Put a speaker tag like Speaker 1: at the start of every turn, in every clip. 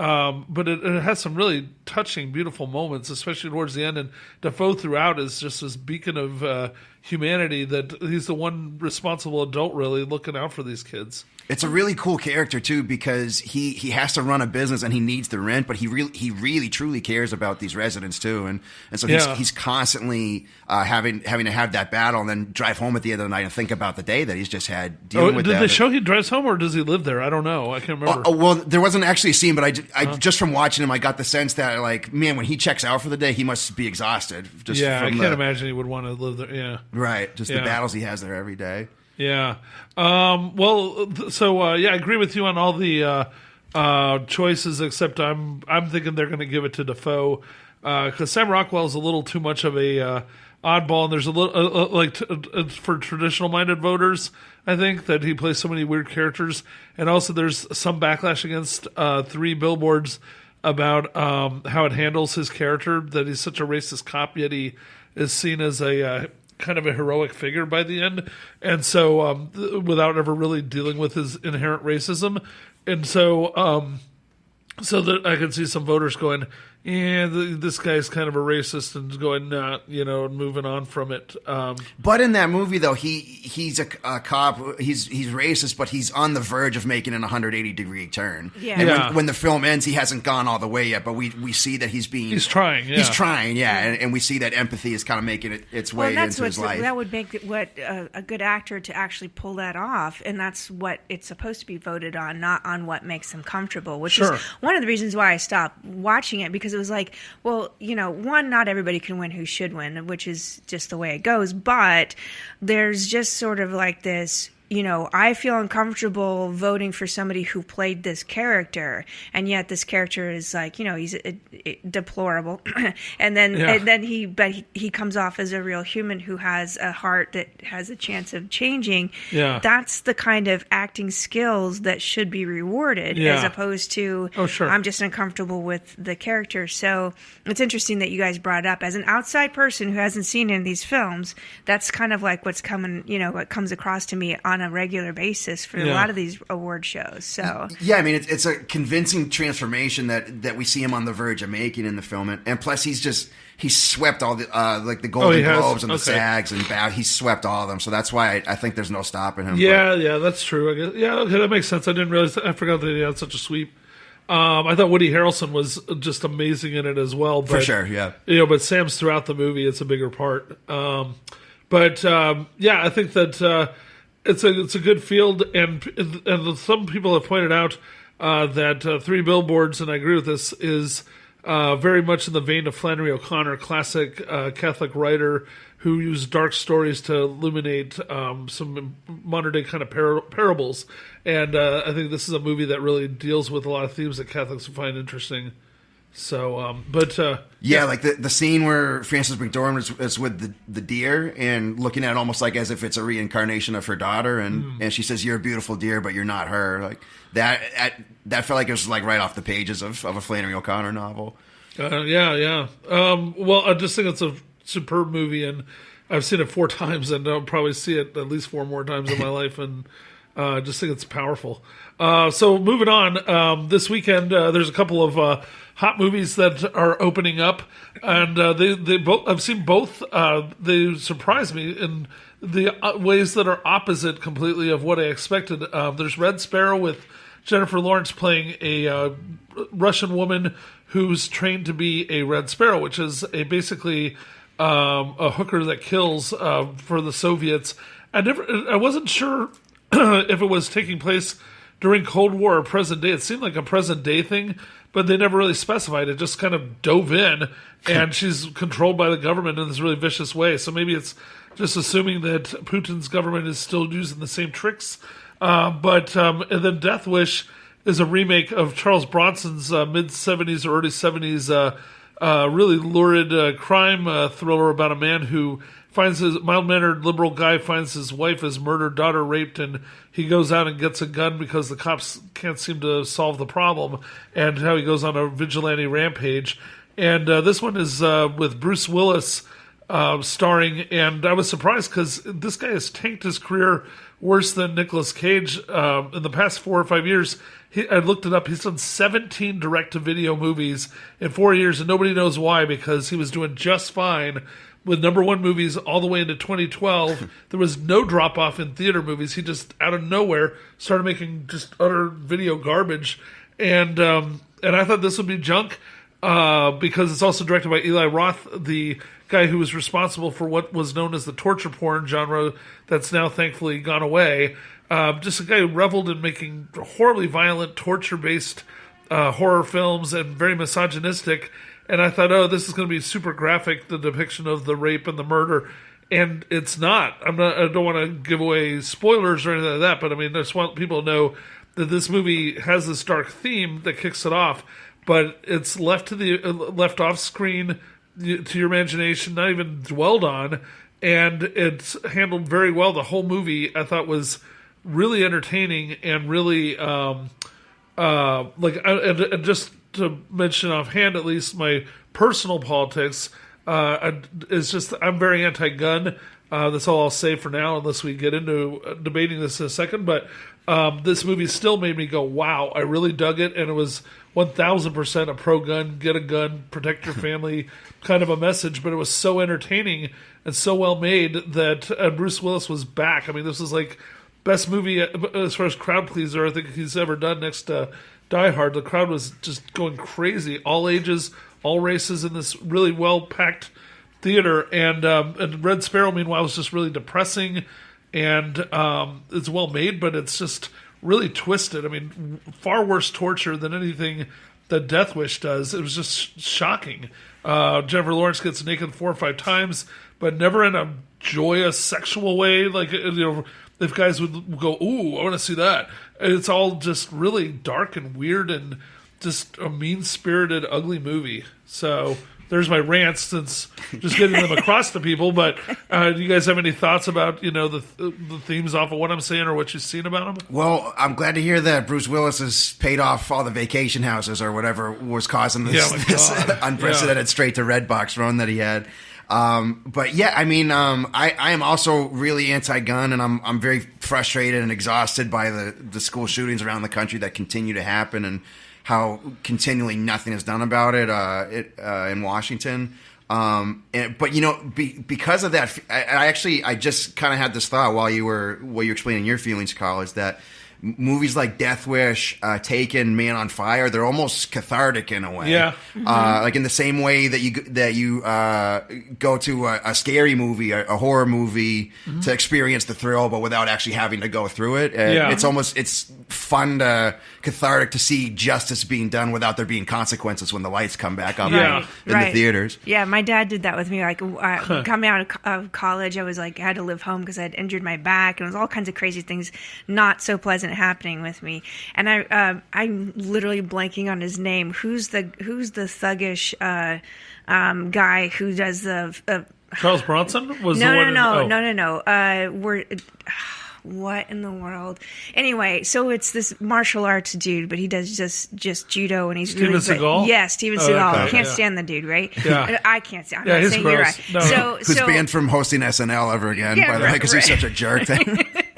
Speaker 1: But it has some really touching, beautiful moments, especially towards the end. And Dafoe throughout is just this beacon of humanity that he's the one responsible adult really looking out for these kids.
Speaker 2: It's a really cool character too because he has to run a business and he needs the rent, but he really truly cares about these residents too, and so he's constantly having to have that battle and then drive home at the end of the night and think about the day that he's just had dealing with that.
Speaker 1: Did they show he drives home or does he live there? I don't know. I can't remember.
Speaker 2: Well, there wasn't actually a scene, but I just from watching him, I got the sense that like, man, when he checks out for the day, he must be exexhausted. Just
Speaker 1: I can't imagine he would want to live there. Yeah,
Speaker 2: right. Just the battles he has there every day.
Speaker 1: Yeah. I agree with you on all the choices, except I'm thinking they're going to give it to Dafoe because Sam Rockwell is a little too much of a oddball, and there's a little for traditional minded voters. I think that he plays so many weird characters, and also there's some backlash against Three Billboards about how it handles his character, that he's such a racist cop, yet he is seen as a kind of a heroic figure by the end, and so without ever really dealing with his inherent racism, and so that I could see some voters going, this guy's kind of a racist, and going, and moving on from it.
Speaker 2: But in that movie, though, he's a cop. He's racist, but he's on the verge of making an 180-degree turn.
Speaker 3: Yeah.
Speaker 2: And when the film ends, he hasn't gone all the way yet, but we see that he's
Speaker 1: trying. Yeah.
Speaker 2: He's trying, and we see that empathy is kind of making its way into his life.
Speaker 3: That would make a good actor to actually pull that off, and that's what it's supposed to be voted on, not on what makes him comfortable, which is one of the reasons why I stopped watching it, because it was like, well, one, not everybody can win who should win, which is just the way it goes, but there's just sort of like this, I feel uncomfortable voting for somebody who played this character, and yet this character is like, he's deplorable, and then he comes off as a real human who has a heart that has a chance of changing.
Speaker 1: Yeah.
Speaker 3: That's the kind of acting skills that should be rewarded, as opposed to, I'm just uncomfortable with the character. So it's interesting that you guys brought it up. As an outside person who hasn't seen any of these films, that's kind of like what's coming, what comes across to me on a regular basis for a lot of these award shows. So
Speaker 2: I mean, it's a convincing transformation that we see him on the verge of making in the film, and plus he swept all the the Golden Globes and the SAGs and he swept all of them. So that's why I think there's no stopping him.
Speaker 1: Yeah, that's true. I guess. Yeah, okay, that makes sense. I didn't realize. I forgot that he had such a sweep. I thought Woody Harrelson was just amazing in it as well. But,
Speaker 2: for sure, yeah.
Speaker 1: But Sam's throughout the movie. It's a bigger part. I think that. It's a good field, and some people have pointed out that Three Billboards, and I agree with this, is very much in the vein of Flannery O'Connor, classic Catholic writer who used dark stories to illuminate some modern day kind of parables. And I think this is a movie that really deals with a lot of themes that Catholics find interesting. So, like
Speaker 2: the scene where Frances McDormand is with the deer and looking at it almost like as if it's a reincarnation of her daughter, and she says, "You're a beautiful deer, but you're not her." Like that felt like it was like right off the pages of a Flannery O'Connor novel.
Speaker 1: I just think it's a superb movie, and I've seen it 4 times, and I'll probably see it at least 4 more times in my life, and I just think it's powerful. So moving on, this weekend there's a couple of hot movies that are opening up, and they both, I've seen both. They surprise me in the ways that are opposite completely of what I expected. There's Red Sparrow with Jennifer Lawrence playing a Russian woman who's trained to be a Red Sparrow, which is basically a hooker that kills for the Soviets. I wasn't sure if it was taking place during Cold War or present day. It seemed like a present day thing, but they never really specified. It just kind of dove in, and she's controlled by the government in this really vicious way. So maybe it's just assuming that Putin's government is still using the same tricks. And then Death Wish is a remake of Charles Bronson's mid-'70s or early 70s really lurid crime thriller about a man who finds his mild-mannered liberal guy finds his wife is murdered, daughter raped, and he goes out and gets a gun because the cops can't seem to solve the problem, and how he goes on a vigilante rampage. And this one is with Bruce Willis starring, and I was surprised because this guy has tanked his career worse than Nicolas Cage in the past 4 or 5 years. I looked it up. He's done 17 direct-to-video movies in 4 years, and nobody knows why, because he was doing just fine with #1 movies all the way into 2012. There was no drop-off in theater movies. He just, out of nowhere, started making just utter video garbage. And I thought this would be junk because it's also directed by Eli Roth, the guy who was responsible for what was known as the torture porn genre that's now thankfully gone away. Just a guy who reveled in making horribly violent, torture-based horror films and very misogynistic. And I thought, oh, this is going to be super graphic, the depiction of the rape and the murder. And it's not. I don't want to give away spoilers or anything like that, but I mean, I just want people to know that this movie has this dark theme that kicks it off, but it's left off screen to your imagination, not even dwelled on, and it's handled very well. The whole movie I thought was really entertaining and really and just to mention offhand, at least my personal politics is just I'm very anti-gun. That's all I'll say for now, unless we get into debating this in a second. But this movie still made me go, wow, I really dug it, and it was 1,000% a pro-gun, get a gun, protect your family kind of a message, but it was so entertaining and so well made that Bruce Willis was back. I mean, this was like best movie as far as crowd pleaser I think he's ever done next to Die Hard. The crowd was just going crazy, all ages, all races in this really well-packed theater, and Red Sparrow, meanwhile, was just really depressing, and it's well made, but it's just really twisted. I mean, far worse torture than anything that Death Wish does. It was just shocking. Jennifer Lawrence gets naked 4 or 5 times, but never in a joyous sexual way. Like, you know, if guys would go, ooh, I want to see that. It's all just really dark and weird and just a mean-spirited, ugly movie. So there's my rants, since just getting them across to people. But do you guys have any thoughts about, you know, the themes off of what I'm saying or what you've seen about them?
Speaker 2: Well, I'm glad to hear that Bruce Willis has paid off all the vacation houses or whatever was causing this unprecedented straight to Redbox run that he had. But yeah, I mean, I am also really anti-gun, and I'm very frustrated and exhausted by the school shootings around the country that continue to happen, and how continually nothing is done about it in Washington. But you know, because of that, I just kind of had this thought while you were explaining your feelings, Carl, is that movies like Death Wish, Taken, Man on Fire, they're almost cathartic in a way.
Speaker 1: Yeah.
Speaker 2: Like in the same way that you go to a scary movie, a horror movie, to experience the thrill, but without actually having to go through it. It's fun cathartic to see justice being done without there being consequences when the lights come back up in the theaters.
Speaker 3: Yeah, my dad did that with me. Like, coming out of college, I was like, I had to live home because I had injured my back, and it was all kinds of crazy things not so pleasant happening with me. And I'm literally blanking on his name. Who's the thuggish guy who does the
Speaker 1: Charles Bronson was
Speaker 3: we're what in the world? Anyway, so it's this martial arts dude, but he does just judo, and he's
Speaker 1: Steven
Speaker 3: really
Speaker 1: Seagal?
Speaker 3: Yeah, Steven Seagal.
Speaker 1: Okay.
Speaker 3: I can't stand the dude, right?
Speaker 1: Yeah.
Speaker 3: I can't stand. I'm
Speaker 1: yeah,
Speaker 3: not
Speaker 1: he's
Speaker 3: saying
Speaker 1: gross.
Speaker 3: you're right.
Speaker 1: No.
Speaker 2: Who's banned from hosting SNL ever again, by the way, because he's such a jerk.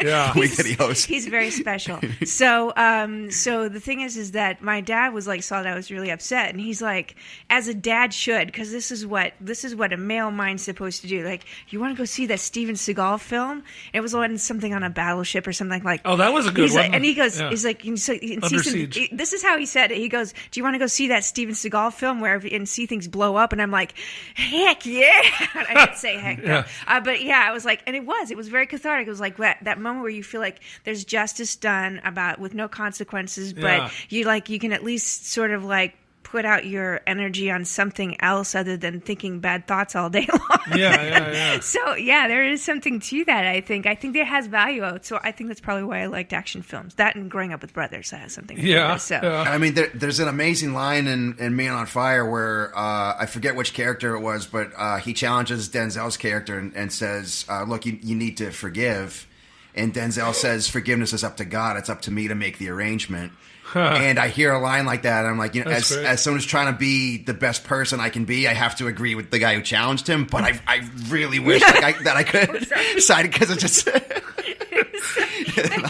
Speaker 1: Yeah,
Speaker 2: week that he hosts.
Speaker 3: He's very special. So the thing is that my dad was like, saw that I was really upset, and he's like, as a dad should, because this is what a male mind's supposed to do. Like, you want to go see that Steven Seagal film? And it was on something on a battleship or something like.
Speaker 1: Oh, that was a good one.
Speaker 3: Like, and he goes, he's like, Under
Speaker 1: Siege.
Speaker 3: This is how he said it. He goes, do you want to go see that Steven Seagal film and see things blow up? And I'm like, heck yeah! I didn't say heck no. But yeah, I was like, and it was very cathartic. It was like that moment where you feel like there's justice done with no consequences, but you can at least sort of like put out your energy on something else other than thinking bad thoughts all day long.
Speaker 1: Yeah.
Speaker 3: So yeah, there is something to that. I think it has value. So I think that's probably why I liked action films. That and growing up with brothers, that has something to do with it. So.
Speaker 2: I mean, there's an amazing line in Man on Fire where I forget which character it was, but he challenges Denzel's character and says, "Look, you need to forgive." and Denzel says, "Forgiveness is up to God. It's up to me to make the arrangement." And I hear a line like that, and I'm like, as someone who's trying to be the best person I can be, I have to agree with the guy who challenged him. But I really wish that I could side, because it's just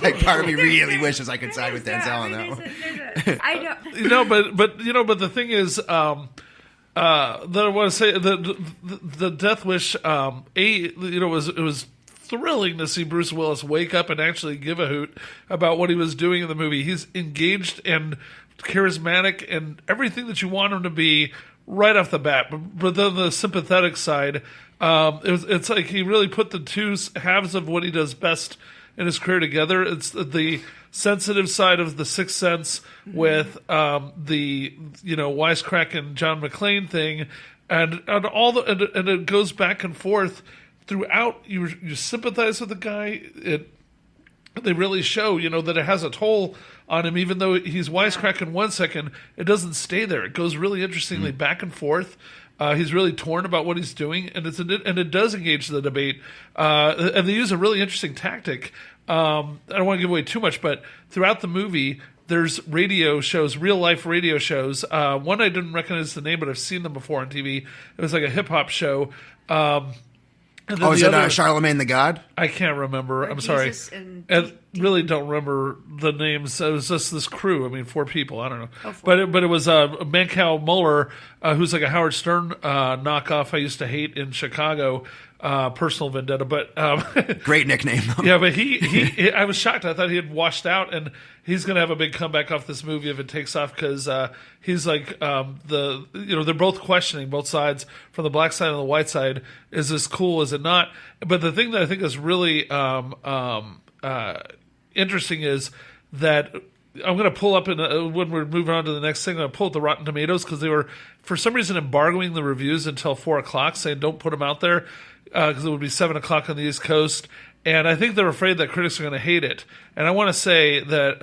Speaker 2: like, part of me really wishes I could side with Denzel on that one.
Speaker 3: I know.
Speaker 1: But the thing is, that I want to say the Death Wish, it was thrilling to see Bruce Willis wake up and actually give a hoot about what he was doing in the movie. He's engaged and charismatic and everything that you want him to be right off the bat. But then the sympathetic side, it's like he really put the two halves of what he does best in his career together. It's the sensitive side of The Sixth Sense with the wisecracking John McClane thing, and it goes back and forth throughout. You sympathize with the guy. They really show that it has a toll on him, even though he's wisecracking 1 second. It doesn't stay there. It goes really interestingly back and forth. He's really torn about what he's doing, and it does engage the debate. And they use a really interesting tactic. I don't want to give away too much, but throughout the movie, there's radio shows, real life radio shows. One I didn't recognize the name, but I've seen them before on TV. It was like a hip hop show.
Speaker 2: Is it Charlemagne the God?
Speaker 1: I can't remember. I'm sorry. I really don't remember the names. It was just this crew. I mean, 4 people. I don't know. But it was Mancow Muller, who's like a Howard Stern knockoff I used to hate in Chicago. Personal vendetta, but
Speaker 2: great nickname.
Speaker 1: Yeah, but he I was shocked. I thought he had washed out, and he's going to have a big comeback off this movie if it takes off, because he's like they're both questioning both sides, from the black side and the white side. Is this cool? Is it not? But the thing that I think is really interesting is that I'm going to pull up when we're moving on to the next thing. I'm going to pull up the Rotten Tomatoes, because they were for some reason embargoing the reviews until 4:00, saying don't put them out there. Because it would be 7:00 on the East Coast, and I think they're afraid that critics are going to hate it. And I want to say that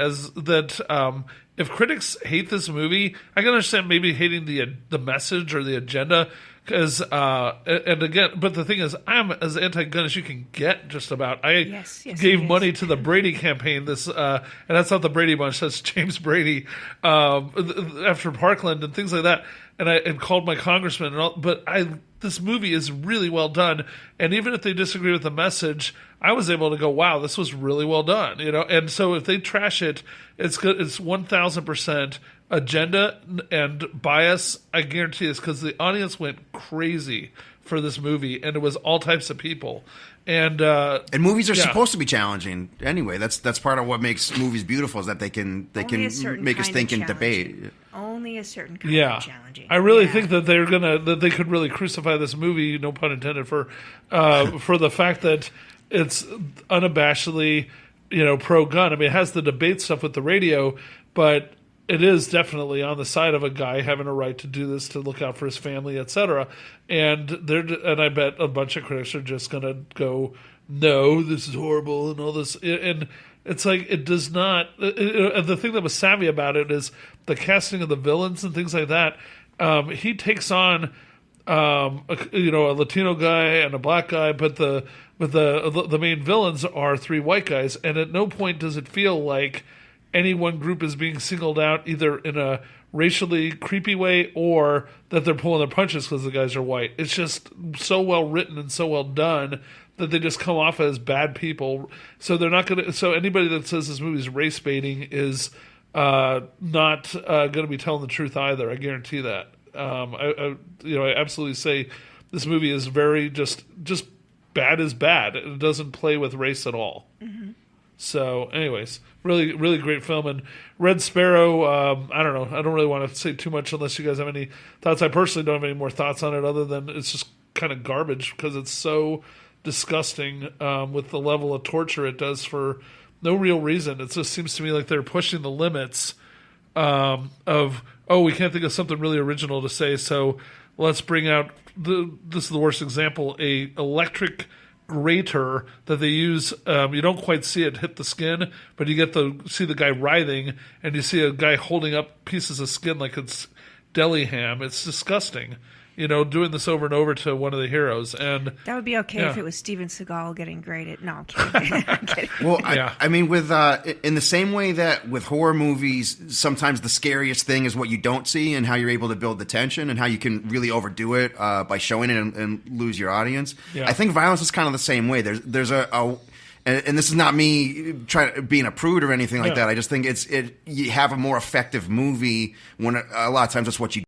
Speaker 1: if critics hate this movie, I can understand maybe hating the message or the agenda. Because and again, but the thing is, I'm as anti-gun as you can get. Just about. I gave money to the Brady campaign. And that's not the Brady Bunch. That's James Brady after Parkland and things like that. And called my congressman and all. But this movie is really well done. And even if they disagree with the message, I was able to go, wow, this was really well done. And so if they trash it, it's good. It's 1,000% agenda and bias. I guarantee this, because the audience went crazy for this movie, and it was all types of people. And
Speaker 2: movies are supposed to be challenging anyway. That's part of what makes movies beautiful, is that they can make us think and debate.
Speaker 3: Only a certain kind of challenging.
Speaker 1: I really think that that they could really crucify this movie, no pun intended, for the fact that it's unabashedly pro-gun. I mean, it has the debate stuff with the radio, but it is definitely on the side of a guy having a right to do this, to look out for his family, etc. And I bet a bunch of critics are just going to go, no, this is horrible and all this. And it's like, it does not. The thing that was savvy about it is the casting of the villains and things like that. He takes on a Latino guy and a black guy, but the main villains are 3 white guys, and at no point does it feel like any one group is being singled out, either in a racially creepy way or that they're pulling their punches because the guys are white. It's just so well written and so well done that they just come off as bad people. So they're not going to. So anybody that says this movie's race baiting is not going to be telling the truth either. I guarantee that. I absolutely say this movie is very just bad is bad. It doesn't play with race at all. Mm-hmm. So, anyways, really, really great film. And Red Sparrow, I don't know. I don't really want to say too much unless you guys have any thoughts. I personally don't have any more thoughts on it other than it's just kind of garbage, because it's so disgusting with the level of torture it does for no real reason. It just seems to me like they're pushing the limits of, we can't think of something really original to say, so let's bring out, this is the worst example, a electric grater that they use. You don't quite see it hit the skin, but you get to see the guy writhing, and you see a guy holding up pieces of skin like it's deli ham. It's disgusting. doing this over and over to one of the heroes. And
Speaker 3: that would be okay if it was Steven Seagal getting graded. No, I'm kidding. I'm kidding.
Speaker 2: Well, I mean, with in the same way that with horror movies, sometimes the scariest thing is what you don't see and how you're able to build the tension and how you can really overdo it by showing it and lose your audience. I think violence is kind of the same way. There's and this is not me being a prude or anything like that. I just think you have a more effective movie when a lot of times that's what you